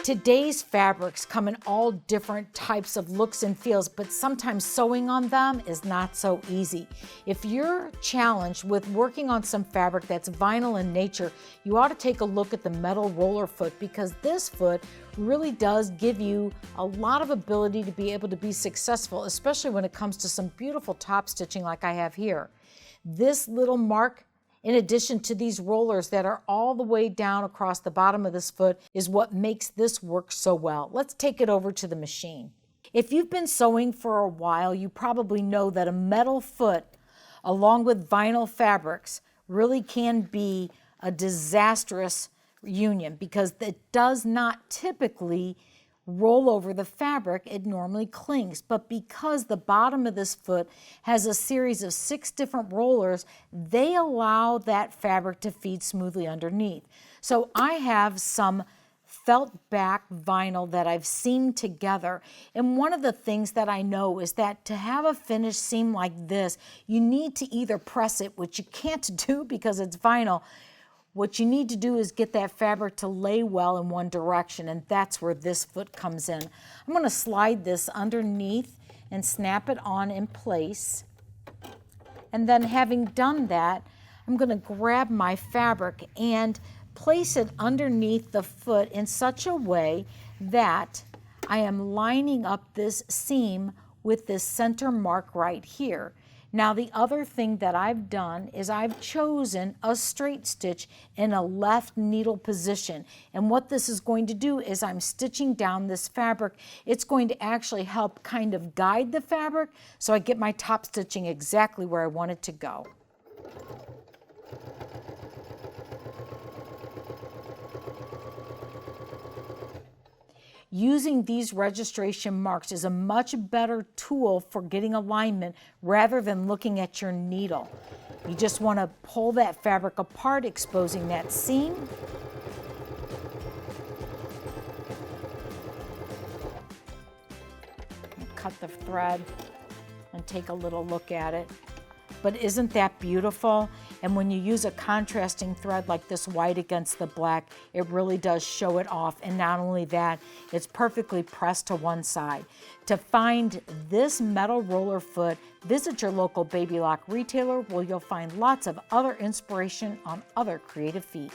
Today's fabrics come in all different types of looks and feels, but sometimes sewing on them is not so easy. If you're challenged with working on some fabric that's vinyl in nature, you ought to take a look at the metal roller foot, because this foot really does give you a lot of ability to be able to be successful, especially when it comes to some beautiful top stitching like I have here. This little mark, in addition to these rollers that are all the way down across the bottom of this foot, is what makes this work so well. Let's take it over to the machine. If you've been sewing for a while, you probably know that a metal foot along with vinyl fabrics really can be a disastrous union, because it does not typically roll over the fabric. It normally clings, but because the bottom of this foot has a series of 6 different rollers, they allow that fabric to feed smoothly underneath. So I have some felt back vinyl that I've seamed together, and one of the things that I know is that to have a finished seam like this, you need to either press it, which you can't do because it's vinyl. What you need to do is get that fabric to lay well in one direction, and that's where this foot comes in. I'm going to slide this underneath and snap it on in place. And then, having done that, I'm going to grab my fabric and place it underneath the foot in such a way that I am lining up this seam with this center mark right here. Now, the other thing that I've done is I've chosen a straight stitch in a left needle position. And what this is going to do is I'm stitching down this fabric. It's going to actually help kind of guide the fabric so I get my top stitching exactly where I want it to go. Using these registration marks is a much better tool for getting alignment rather than looking at your needle. You just want to pull that fabric apart, exposing that seam. And cut the thread and take a little look at it. But isn't that beautiful? And when you use a contrasting thread like this white against the black, it really does show it off. And not only that, it's perfectly pressed to one side. To find this metal roller foot, visit your local Baby Lock retailer, where you'll find lots of other inspiration on other creative feet.